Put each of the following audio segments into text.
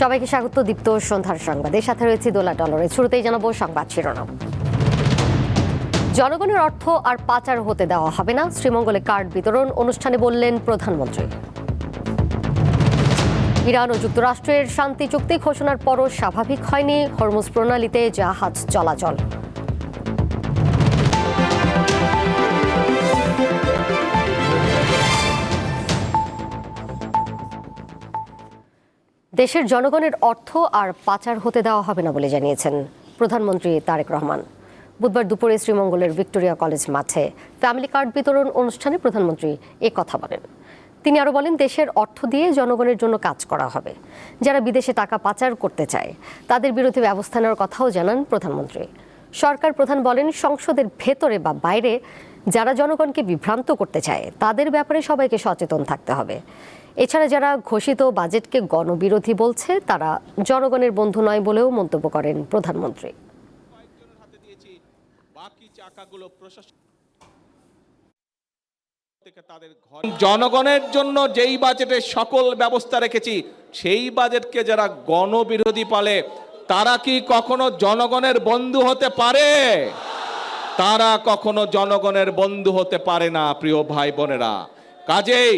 সবাইকে স্বাগত দীপ্ত সন্ধ্যার সংবাদে। সাথে রয়েছে দোলা ডলারে। শুরুতেই জানাবো সংবাদ শিরোনাম। জনগণের অর্থ আর পাচার হতে দেওয়া হবে না, শ্রীমঙ্গলে কার্ড বিতরণ অনুষ্ঠানে বললেন প্রধানমন্ত্রী। ইরান ও যুক্তরাষ্ট্রের শান্তি চুক্তি ঘোষণার পরও স্বাভাবিক হয়নি হরমুজ প্রণালীতে জাহাজ চলাচল। দেশের জনগণের অর্থ আর পাচার হতে দেওয়া হবে না বলে জানিয়েছেন প্রধানমন্ত্রী তারেক রহমান। বুধবার দুপুরে শ্রীমঙ্গলের ভিক্টোরিয়া কলেজ মাঠে ফ্যামিলি কার্ড বিতরণ অনুষ্ঠানে প্রধানমন্ত্রী এ কথা বলেন। তিনি আরও বলেন, দেশের অর্থ দিয়ে জনগণের জন্য কাজ করা হবে। যারা বিদেশে টাকা পাচার করতে চায় তাদের বিরুদ্ধে ব্যবস্থা নেওয়ার কথাও জানান প্রধানমন্ত্রী। সরকার প্রধান বলেন, সংসদের ভেতরে বা বাইরে যারা জনগণকে বিভ্রান্ত করতে চায় তাদের ব্যাপারে সবাইকে সচেতন থাকতে হবে। এছাড়া যারা ঘোষিত বাজেটকে গণবিরোধী বলছে তারা জনগণের বন্ধু নয় বলেও মন্তব্য করেন প্রধানমন্ত্রী। জনগণের জন্য যেই বাজেটে সকল ব্যবস্থা রেখেছি সেই বাজেটকে যারা গণবিরোধী বলে তারা কি কখনো জনগণের বন্ধু হতে পারে? তারা কখনো জনগণের বন্ধু হতে পারে না। প্রিয় ভাই বোনেরা, কাজেই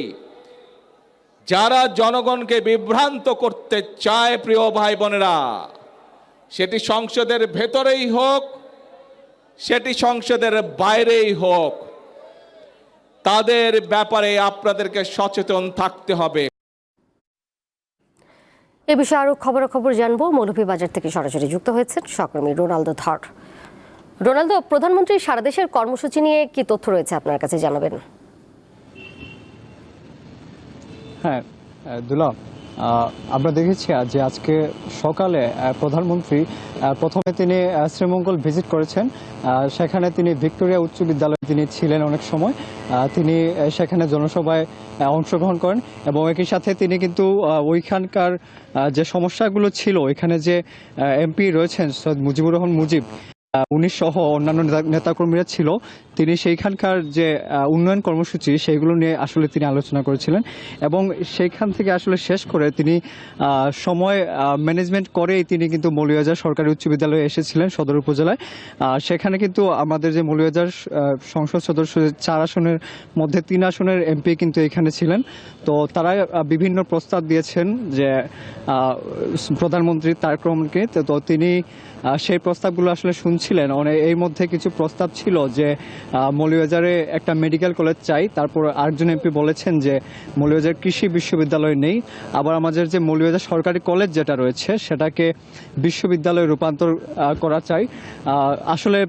যারা জনগণকে বিভ্রান্ত করতে চায়, প্রিয় ভাই বোনেরা, সেটি সংসদের ভেতরেই হোক সেটি সংসদের বাইরেই হোক, তাদের ব্যাপারে আপনাদেরকে সচেতন থাকতে হবে। এ বিষয়ে আরো খবরাখবর জানবো। মৌলভীবাজার থেকে সরাসরি যুক্ত হয়েছেন সহকর্মী রোনালদো ধর। রোনালদো, প্রধানমন্ত্রীর সারা দেশের কর্মসূচি নিয়ে কি তথ্য রয়েছে আপনার কাছে জানাবেন? হ্যাঁ দুলা, আমরা দেখেছি যে আজকে সকালে প্রধানমন্ত্রী প্রথমে তিনি শ্রীমঙ্গল ভিজিট করেছেন। সেখানে তিনি ভিক্টোরিয়া উচ্চ বিদ্যালয়ে তিনি ছিলেন অনেক সময়। তিনি সেখানে জনসভায় অংশগ্রহণ করেন এবং একই সাথে তিনি কিন্তু ওইখানকার যে সমস্যাগুলো ছিল, এখানে যে এমপি রয়েছেন সৈয়দ মুজিবুর রহমান মুজিব, উনি সহ অন্যান্য নেতাকর্মীরা ছিল, তিনি সেইখানকার যে উন্নয়ন কর্মসূচি সেইগুলো নিয়ে আসলে তিনি আলোচনা করেছিলেন এবং সেইখান থেকে আসলে শেষ করে তিনি সময় ম্যানেজমেন্ট করেই তিনি কিন্তু মৌলভীবাজার সরকারি উচ্চ বিদ্যালয়ে এসেছিলেন সদর উপজেলায়। সেখানে কিন্তু আমাদের যে মৌলভীবাজার সংসদ সদস্য 4 আসনের মধ্যে 3 আসনের এমপি কিন্তু এখানে ছিলেন। তো তারা বিভিন্ন প্রস্তাব দিয়েছেন যে প্রধানমন্ত্রী তারেক রহমানকে। তো তিনি সেই প্রস্তাবগুলো আসলে শুনছিলেন। এই মধ্যে কিছু প্রস্তাব ছিল যে মৌলভীবাজারে একটা মেডিকেল কলেজ চাই। তারপর আরেকজন এমপি বলেছেন যে মৌলভীবাজার কৃষি বিশ্ববিদ্যালয় নেই। আবার আমাদের যে মৌলভীবাজার সরকারি কলেজ যেটা রয়েছে সেটাকে বিশ্ববিদ্যালয়ে রূপান্তর করা চাই। আসলে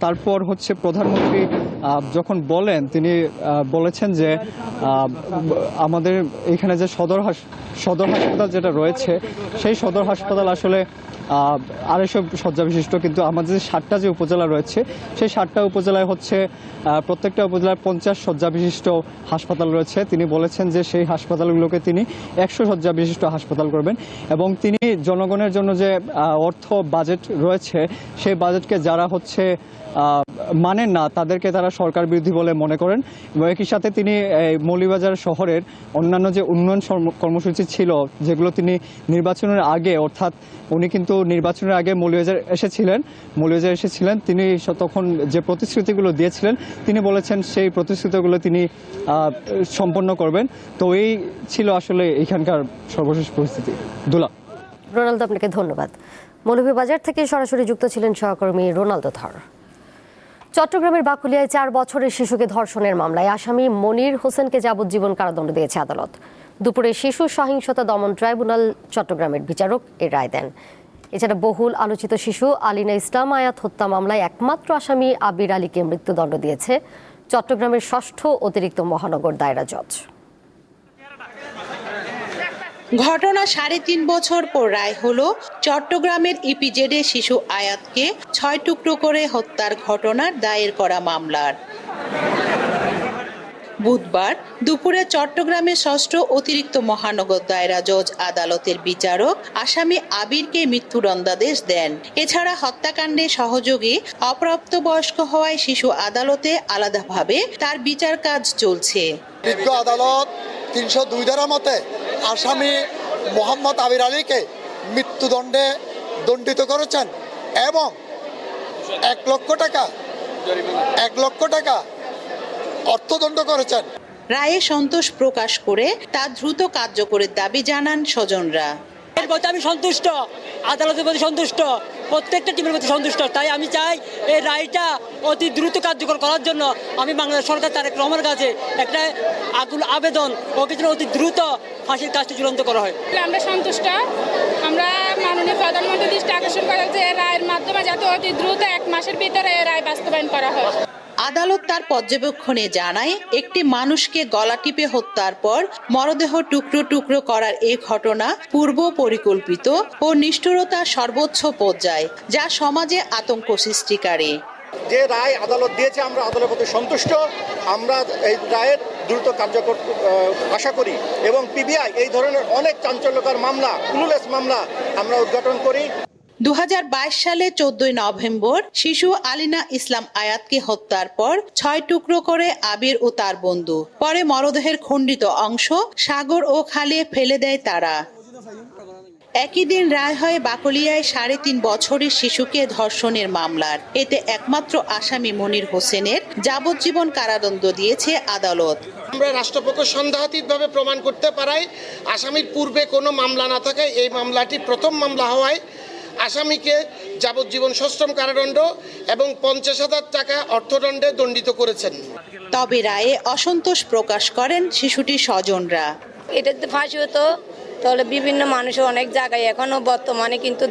তারপর হচ্ছে প্রধানমন্ত্রী যখন বলেন, তিনি বলেছেন যে আমাদের এখানে যে সদর হাসপাতাল যেটা রয়েছে সেই সদর হাসপাতাল আসলে 250 শয্যা বিশিষ্ট, কিন্তু আমাদের যে 7টা যে উপজেলা রয়েছে সেই 7টা উপজেলায় হচ্ছে প্রত্যেকটা উপজেলায় 50 শয্যা বিশিষ্ট হাসপাতাল রয়েছে। তিনি বলেছেন যে সেই হাসপাতালগুলোকে তিনি 100 শয্যা বিশিষ্ট হাসপাতাল করবেন এবং তিনি জনগণের জন্য যে অর্থ বাজেট রয়েছে সেই বাজেটকে যারা হচ্ছে মানেন না তাদেরকে তারা সরকার বিরোধী বলে মনে করেন। এবং একই সাথে তিনি মৌলভীবাজার শহরের অন্যান্য যে উন্নয়ন কর্মসূচি ছিল যেগুলো তিনি নির্বাচনের আগে, অর্থাৎ উনি কিন্তু নির্বাচনের আগে মৌলভীবাজার এসেছিলেন, তিনি তখন যে প্রতিশ্রুতিগুলো দিয়েছিলেন তিনি বলেছেন সেই প্রতিশ্রুতিগুলো তিনি সম্পন্ন করবেন। তো এই ছিল আসলে এখানকার সর্বশেষ পরিস্থিতি। দুলা। রোনালদো, আপনাকে ধন্যবাদ। মৌলভীবাজার থেকে সরাসরি যুক্ত ছিলেন সহকর্মী রোনালদো ধর। চট্টগ্রামের বাকুলিয়ায় 4 বছরের শিশুকে ধর্ষণের মামলায় আসামি মনির হোসেনকে যাবজ্জীবন কারাদণ্ড দিয়েছে আদালত। দুপুরে শিশু সহিংসতা দমন ট্রাইব্যুনাল চট্টগ্রামের বিচারক এর রায় দেন। এছাড়া বহুল আলোচিত শিশু আলিনা ইসলাম আয়াত হত্যা মামলায় একমাত্র আসামি আবির আলীকে মৃত্যুদণ্ড দিয়েছে চট্টগ্রামের 6ষ্ঠ অতিরিক্ত মহানগর দায়রা জজ। ঘটনা 3.5 বছর পর রায় হলো চট্টগ্রামের ইপিজেডে শিশু আয়াতকে 6 টুকরো করে হত্যার ঘটনার দায়ের করা মামলার। বুধবার দুপুরে চট্টগ্রামের 6ষ্ঠ অতিরিক্ত মহানগর দায়রা জজ আদালতের বিচারক আসামি আবিরকে মৃত্যুদণ্ডাদেশ দেন। এছাড়া হত্যাকাণ্ডে সহযোগী অপ্রাপ্তবয়স্ক হওয়ায় শিশু আদালতে আলাদাভাবে তার বিচার কাজ চলছে। আদালত 302 ধারা মতে আসামি মোহাম্মদ আবির আলীকে মৃত্যুদণ্ডে দণ্ডিত করেছেন এবং 1 লক্ষ টাকা অর্থদণ্ড করেছেন। রায়ে সন্তোষ প্রকাশ করে তা দ্রুত কার্যকরের দাবি জানান স্বজনরা। এর প্রতি আমি সন্তুষ্ট, আদালতের প্রতি সন্তুষ্ট, প্রত্যেকটা টিমের প্রতি সন্তুষ্ট। তাই আমি চাই এই রায়টা অতি দ্রুত কার্যকর করার জন্য আমি বাংলাদেশ সরকার তারেক রহমানের কাছে একটা আকুল আবেদন ওকে যেন অতি দ্রুত ফাঁসির কাজটি চূড়ান্ত করা হয়। আমরা সন্তুষ্ট। আমরা মাননীয় প্রধানমন্ত্রীর দৃষ্টি আকর্ষণ করা হচ্ছে এই রায়ের মাধ্যমে যাতে অতি দ্রুত 1 মাসের ভিতরে এই রায় বাস্তবায়ন করা হয়। আদালত তার পর্যবেক্ষণে জানায়, একটি মানুষকে গলা টিপে হত্যার পর মরদেহ টুকরো টুকরো করার এই ঘটনা পূর্ব পরিকল্পিত ও নিষ্ঠুরতার সর্বোচ্চ পর্যায়, যা সমাজে আতঙ্ক সৃষ্টিকারী। যে রায় আদালত দিয়েছে আমরা আদালতের প্রতি সন্তুষ্ট। আমরা এই রায়ের দ্রুত কার্যকর আশা করি এবং পিবিআই এই ধরনের অনেক চাঞ্চল্যকর মামলা, ক্লুলেস মামলা আমরা উদ্ঘাটন করি। 2022 সালে 14 নভেম্বর শিশু আলিনা ইসলাম আয়াতকে হত্যার পর 6 টুকরো করে আবির ও তার বন্ধু পরে মরদেহের খণ্ডিত অংশ সাগর ও খালে ফেলে দেয় তারা। একই দিন রায় হয় বাকলিয়ায় 3.5 বছরের শিশুকে ধর্ষণের মামলার। এতে একমাত্র আসামি মনির হোসেনের যাবজ্জীবন কারাদণ্ড দিয়েছে আদালত। আমরা রাষ্ট্রপক্ষ সন্দেহাতীতভাবে প্রমাণ করতে পারায় আসামির পূর্বে কোনো মামলা না থাকায় এই মামলাটি প্রথম মামলা হওয়ায় আসামিকে যাবজ্জীবন সশ্রম কারাদণ্ড এবং 50,000 টাকা অর্থদণ্ডে দণ্ডিত করেছেন। তবে রায়ে অসন্তোষ প্রকাশ করেন শিশুটির স্বজনরা। এটা যদি ফাঁসি হতো তাহলে বিভিন্ন মানুষের অনেক জায়গায় এখনো বর্তমানে কিন্তু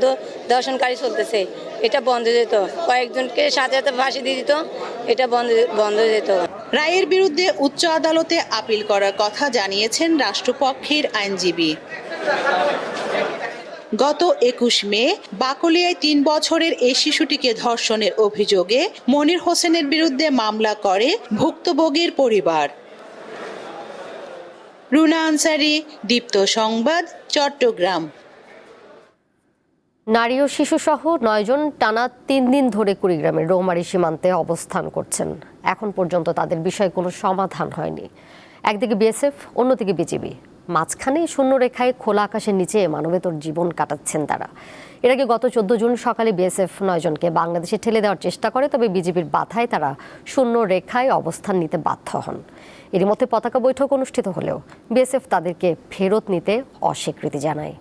ধর্ষণকারী চলতেছে, এটা বন্ধ হয়ে যেত। কয়েকজনকে সাথে সাথে ফাঁসি দিয়ে দিত, এটা বন্ধ হয়ে যেত। রায়ের বিরুদ্ধে উচ্চ আদালতে আপিল করার কথা জানিয়েছেন রাষ্ট্রপক্ষের আইনজীবী। গত 21 মে বাকলিয়ায় 3 বছরের এই শিশুটিকে ধর্ষণের অভিযোগে মনির হোসেনের বিরুদ্ধে মামলা করে ভুক্তভোগীর পরিবার। রুনা আনসারি, দীপ্ত সংবাদ, চট্টগ্রাম। নারী ও শিশুসহ 9 জন টানা 3 দিন ধরে কুড়িগ্রামের রৌমারী সীমান্তে অবস্থান করছেন। এখন পর্যন্ত তাদের বিষয়ে কোনো সমাধান হয়নি। একদিকে বিএসএফ, অন্যদিকে বিজিবি। মাঝখানে শূন্যরেখায় খোলা আকাশের নিচে মানবেতর জীবন কাটাচ্ছেন তারা। এর আগে গত 14 জুন সকালে বিএসএফ 9 জনকে বাংলাদেশে ঠেলে দেওয়ার চেষ্টা করে, তবে বিজিবির বাধায় তারা শূন্য রেখায় অবস্থান নিতে বাধ্য হন। এরই মধ্যে পতাকা বৈঠক অনুষ্ঠিত হলেও বিএসএফ তাদেরকে ফেরত নিতে অস্বীকৃতি জানায়।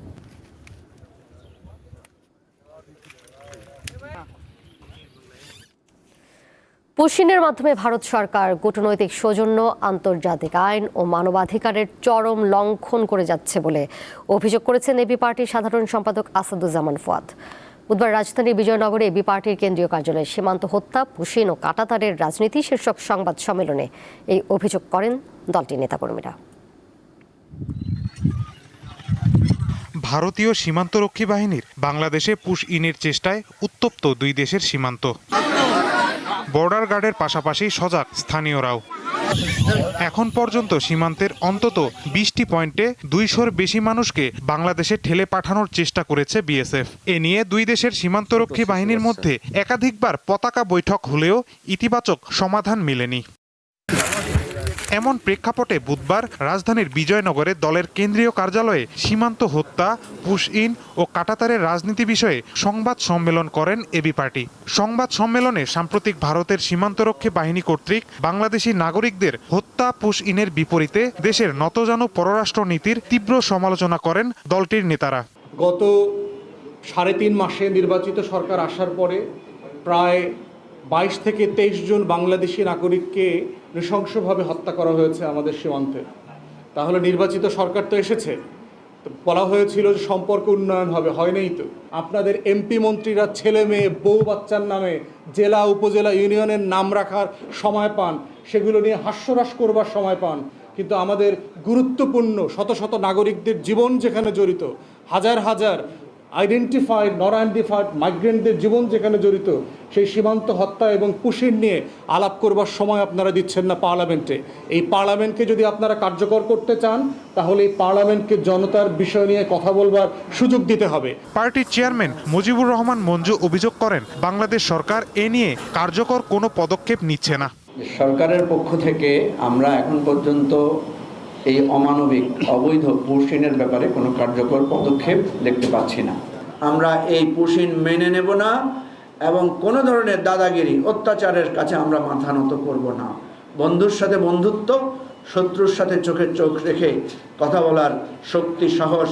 পুশিনের মাধ্যমে ভারত সরকার কূটনৈতিক সৌজন্য, আন্তর্জাতিক আইন ও মানবাধিকারের চরম লঙ্ঘন করে যাচ্ছে বলে অভিযোগ করেছেন এবি পার্টির সাধারণ সম্পাদক আসাদুজ্জামান ফুয়াদ। বুধবার রাজধানীর বিজয়নগরে এবি পার্টির কেন্দ্রীয় কার্যালয়ে সীমান্ত হত্যা, পুশিন ও কাঁটাতারের রাজনীতি শীর্ষক সংবাদ সম্মেলনে এই অভিযোগ করেন দলটির নেতাকর্মীরা। ভারতীয় সীমান্তরক্ষী বাহিনীর বাংলাদেশে পুশ ইনের চেষ্টায় উত্তপ্ত 2 দেশের সীমান্ত। বর্ডার গার্ডের পাশাপাশি সজাগ স্থানীয়রাও। এখন পর্যন্ত সীমান্তের অন্তত 20টি পয়েন্টে 200-র বেশি মানুষকে বাংলাদেশে ঠেলে পাঠানোর চেষ্টা করেছে বিএসএফ। এ নিয়ে 2 দেশের সীমান্তরক্ষী বাহিনীর মধ্যে একাধিকবার পতাকা বৈঠক হলেও ইতিবাচক সমাধান মেলেনি। এমন প্রেক্ষাপটে বুধবার রাজধানীর বিজয়নগরে দলের কেন্দ্রীয় কার্যালয়ে সীমান্ত হত্যা, পুশ ইন ও কাঁটাতারের রাজনীতি বিষয়ে সংবাদ সম্মেলন করেন এবি পার্টি। সংবাদ সম্মেলনে সাম্প্রতিক ভারতের সীমান্তরক্ষী বাহিনী কর্তৃক বাংলাদেশি নাগরিকদের হত্যা, পুশ ইনের বিপরীতে দেশের নতজানু পররাষ্ট্র নীতির তীব্র সমালোচনা করেন দলটির নেতারা। গত 3.5 মাসে নির্বাচিত সরকার আসার পরে প্রায় 22 থেকে 23 জন বাংলাদেশি নাগরিককে নৃশংসভাবে হত্যা করা হয়েছে আমাদের সীমান্তে। তাহলে নির্বাচিত সরকার তো এসেছে, তো বলা হয়েছিল যে সম্পর্ক উন্নয়ন হবে, হয় নাই তো। আপনাদের এমপি মন্ত্রীরা ছেলে মেয়ে বউ বাচ্চার নামে জেলা, উপজেলা, ইউনিয়নের নাম রাখার সময় পান, সেগুলো নিয়ে হাস্যরস করবার সময় পান, কিন্তু আমাদের গুরুত্বপূর্ণ শত শত নাগরিকদের জীবন যেখানে জড়িত, হাজার হাজার আইডেন্টিফাইড, নন আইডেন্টিফাইড মাইগ্রেন্টদের জীবন যেখানে জড়িত, সেই সীমান্ত হত্যা এবং পুশিন নিয়ে আলাপ করবার সময় আপনারা দিচ্ছেন না পার্লামেন্টে। এই পার্লামেন্টকে যদি আপনারা কার্যকর করতে চান, তাহলে এই পার্লামেন্টকে জনতার বিষয় নিয়ে কথা বলবার সুযোগ দিতে হবে। পার্টির চেয়ারম্যান মুজিবুর রহমান মঞ্জু অভিযোগ করেন, বাংলাদেশ সরকার এ নিয়ে কার্যকর কোনো পদক্ষেপ নিচ্ছে না। সরকারের পক্ষ থেকে আমরা এখন পর্যন্ত এই অমানবিক অবৈধ পুশিনের ব্যাপারে কোনো কার্যকর পদক্ষেপ দেখতে পাচ্ছি না। আমরা এই পুশিন মেনে নেব না এবং কোনো ধরনের দাদাগিরি অত্যাচারের কাছে আমরা মাথা নত করব না। বন্ধুর সাথে বন্ধুত্ব, শত্রুর সাথে চোখে চোখ রেখে কথা বলার শক্তি, সাহস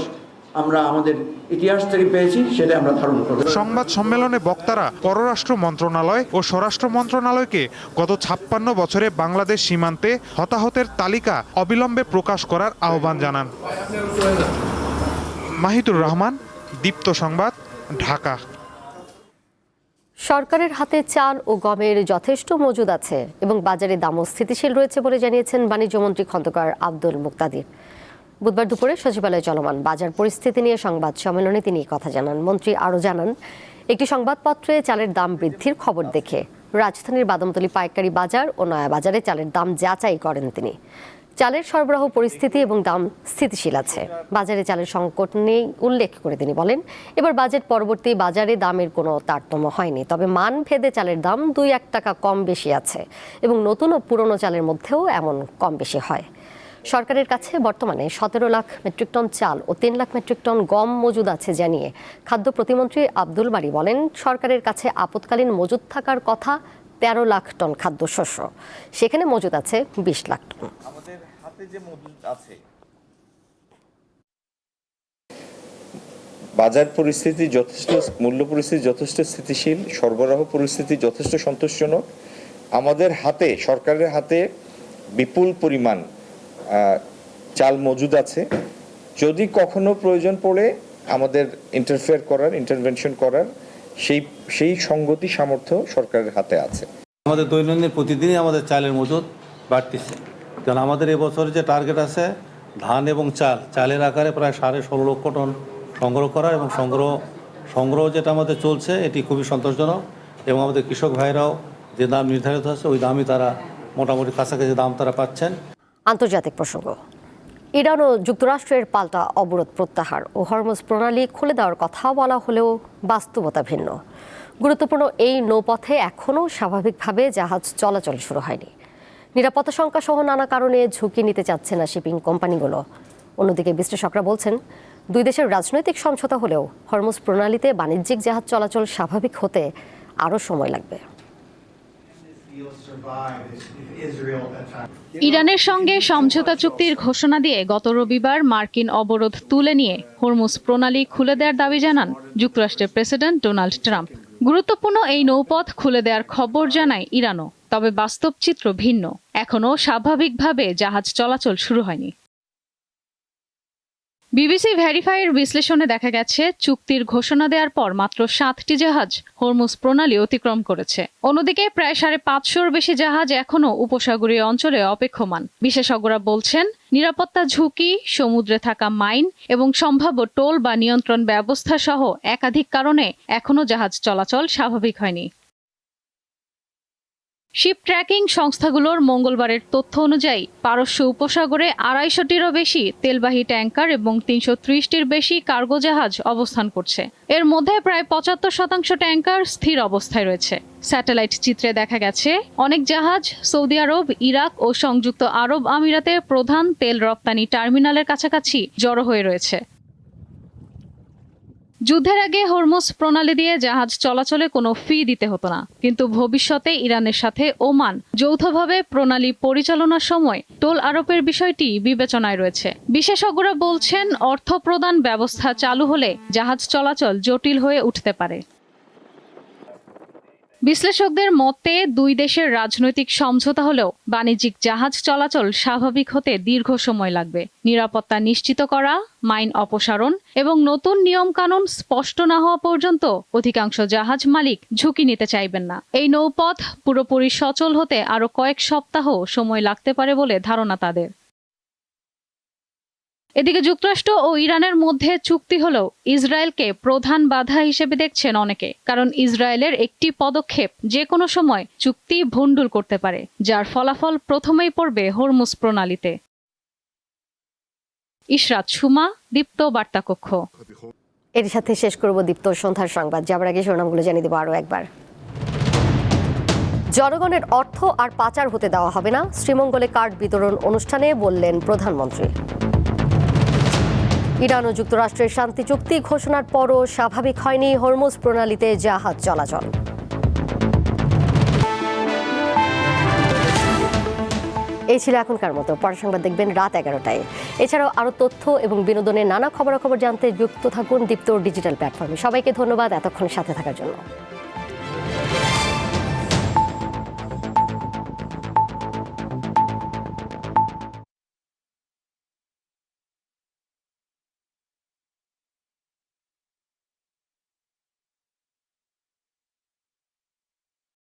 আমরা আমাদের ইতিহাস থেকে পেয়েছি, সেটা আমরা ধারণ করব। সংবাদ সম্মেলনে বক্তারা পররাষ্ট্র মন্ত্রণালয় ও স্বরাষ্ট্র মন্ত্রণালয়কে গত 56 বছরে বাংলাদেশ সীমান্তে হতাহতের তালিকা অবিলম্বে প্রকাশ করার আহ্বান জানান। মাহিদুর রহমান, দীপ্ত সংবাদ, ঢাকা। সরকারের হাতে চাল ও গমের যথেষ্ট মজুদ আছে এবং বাজারে দামও স্থিতিশীল রয়েছে বলে জানিয়েছেন বাণিজ্যমন্ত্রী খন্দকার আব্দুল মুক্তাদির। বুধবার দুপুরে সচিবালয়ে চলমান বাজার পরিস্থিতি নিয়ে সংবাদ সম্মেলনে তিনি কথা জানান। মন্ত্রী আরও জানান, একটি সংবাদপত্রে চালের দাম বৃদ্ধির খবর দেখে রাজধানীর বাদামতলী পাইকারি বাজার ও নয়া বাজারে চালের দাম যাচাই করেন তিনি। চালের সরবরাহ পরিস্থিতি এবং দাম স্থিতিশীল আছে, বাজারে চালের সংকট নেই উল্লেখ করে তিনি বলেন, এবার বাজেট পরবর্তী বাজারে দামের কোনো তারতম্য হয়নি, তবে মান ভেদে চালের দাম 2-1 টাকা কম বেশি আছে এবং নতুন ও পুরনো চালের মধ্যেও এমন কম বেশি হয়। সরকারের কাছে বর্তমানে 17 লাখ মেট্রিক টন চাল ও 3 লাখ মেট্রিক টন গম মজুদ আছে জানিয়ে খাদ্য প্রতিমন্ত্রী আব্দুল বারী বলেন, সরকারের কাছে আপৎকালীন মজুদ থাকার কথা 13 লাখ টন খাদ্যশস্য, সেখানে মজুদ আছে 20 লাখ টন। আমাদের হাতে যে মজুদ আছে, বাজার পরিস্থিতি যথেষ্ট, মূল্য পরিস্থিতি যথেষ্ট স্থিতিশীল, সরবরাহ পরিস্থিতি যথেষ্ট সন্তোষজনক। আমাদের হাতে, সরকারের হাতে বিপুল পরিমাণ চাল মজুদ আছে। যদি কখনো প্রয়োজন পড়ে আমাদের ইন্টারভেনশন করার সেই সঙ্গতি সামর্থ্য সরকারের হাতে আছে। আমাদের দৈনন্দিন প্রতিদিনই আমাদের চালের মজুদ বাড়তেছে, কারণ আমাদের এবছরে যে টার্গেট আছে ধান এবং চালের আকারে প্রায় 16.5 লক্ষ টন সংগ্রহ করার, এবং সংগ্রহ যেটা আমাদের চলছে এটি খুবই সন্তোষজনক, এবং আমাদের কৃষক ভাইরাও যে দাম নির্ধারিত আছে ওই দামই তারা মোটামুটি কাছাকাছি দাম তারা পাচ্ছেন। আন্তর্জাতিক প্রসঙ্গ, ইরান ও যুক্তরাষ্ট্রের পাল্টা অবরোধ প্রত্যাহার ও হরমুজ প্রণালী খুলে দেওয়ার কথা বলা হলেও বাস্তবতা ভিন্ন। গুরুত্বপূর্ণ এই নৌপথে এখনও স্বাভাবিকভাবে জাহাজ চলাচল শুরু হয়নি। নিরাপত্তা শঙ্কা সহ নানা কারণে ঝুঁকি নিতে চাচ্ছে না শিপিং কোম্পানিগুলো। অন্যদিকে বিশ্লেষকরা বলছেন, দুই দেশের রাজনৈতিক সমঝোতা হলেও হরমুজ প্রণালীতে বাণিজ্যিক জাহাজ চলাচল স্বাভাবিক হতে আরও সময় লাগবে। ইরানের সঙ্গে সমঝোতা চুক্তির ঘোষণা দিয়ে গত রবিবার মার্কিন অবরোধ তুলে নিয়ে হরমুজ প্রণালী খুলে দেওয়ার দাবি জানান যুক্তরাষ্ট্রের প্রেসিডেন্ট ডোনাল্ড ট্রাম্প। গুরুত্বপূর্ণ এই নৌপথ খুলে দেওয়ার খবর জানায় ইরানও, তবে বাস্তব চিত্র ভিন্ন। এখনও স্বাভাবিকভাবে জাহাজ চলাচল শুরু হয়নি। বিবিসি ভেরিফাইয়ের বিশ্লেষণে দেখা গেছে, চুক্তির ঘোষণা দেওয়ার পর মাত্র 7টি জাহাজ হরমুজ প্রণালী অতিক্রম করেছে। অন্যদিকে প্রায় 550-র বেশি জাহাজ এখনও উপসাগরীয় অঞ্চলে অপেক্ষমান। বিশেষজ্ঞরা বলছেন, নিরাপত্তা ঝুঁকি, সমুদ্রে থাকা মাইন এবং সম্ভাব্য টোল বা নিয়ন্ত্রণ ব্যবস্থা সহ একাধিক কারণে এখনও জাহাজ চলাচল স্বাভাবিক হয়নি। শিপ ট্র্যাকিং সংস্থাগুলোর মঙ্গলবারের তথ্য অনুযায়ী পারস্য উপসাগরে 250-টিরও বেশি তেলবাহী ট্যাঙ্কার এবং 330-টির বেশি কার্গো জাহাজ অবস্থান করছে। এর মধ্যে প্রায় 75% ট্যাঙ্কার স্থির অবস্থায় রয়েছে। স্যাটেলাইট চিত্রে দেখা গেছে, অনেক জাহাজ সৌদি আরব, ইরাক ও সংযুক্ত আরব আমিরাতের প্রধান তেল রপ্তানি টার্মিনালের কাছাকাছি জড়ো হয়ে রয়েছে। যুদ্ধের আগে হরমুজ প্রণালী দিয়ে জাহাজ চলাচলে কোনো ফি দিতে হতো না, কিন্তু ভবিষ্যতে ইরানের সাথে ওমান যৌথভাবে প্রণালী পরিচালনার সময় টোল আরোপের বিষয়টি বিবেচনায় রয়েছে। বিশেষজ্ঞরা বলছেন, অর্থ প্রদান ব্যবস্থা চালু হলে জাহাজ চলাচল জটিল হয়ে উঠতে পারে। বিশ্লেষকদের মতে, দুই দেশের রাজনৈতিক সমঝোতা হলেও বাণিজ্যিক জাহাজ চলাচল স্বাভাবিক হতে দীর্ঘ সময় লাগবে। নিরাপত্তা নিশ্চিত করা, মাইন অপসারণ এবং নতুন নিয়মকানুন স্পষ্ট না হওয়া পর্যন্ত অধিকাংশ জাহাজ মালিক ঝুঁকি নিতে চাইবেন না। এই নৌপথ পুরোপুরি সচল হতে আরও কয়েক সপ্তাহ সময় লাগতে পারে বলে ধারণা তাদের। এদিকে যুক্তরাষ্ট্র ও ইরানের মধ্যে চুক্তি হলেও ইসরায়েলকে প্রধান বাধা হিসেবে দেখছেন অনেকে, কারণ ইসরায়েলের একটি পদক্ষেপ যে কোনো সময় চুক্তি ভণ্ডুল করতে পারে, যার ফলাফল প্রথমেই পড়বে হরমুজ প্রণালীতে। ইশরাত সুমা, দীপ্ত বার্তা কক্ষ। এর সাথে শেষ করব দীপ্ত সন্ধ্যার সংবাদ। যাবার আগে শিরোনামগুলো জানিয়ে দেবো আরও একবার। জনগণের অর্থ আর পাচার হতে দেওয়া হবে না, শ্রীমঙ্গলে কার্ড বিতরণ অনুষ্ঠানে বললেন প্রধানমন্ত্রী। ইরান ও যুক্তরাষ্ট্রের শান্তি চুক্তি ঘোষণার পরও স্বাভাবিক হয়নি হরমুজ প্রণালীতে জাহাজ চলাচল। এই ছিল এখনকার মতো। পরের সংবাদ দেখবেন রাত 11টায়। এছাড়াও আরও তথ্য এবং বিনোদনের নানা খবরাখবর জানতে যুক্ত থাকুন দীপ্ত ডিজিটাল প্ল্যাটফর্মে। সবাইকে ধন্যবাদ এতক্ষণ সাথে থাকার জন্য।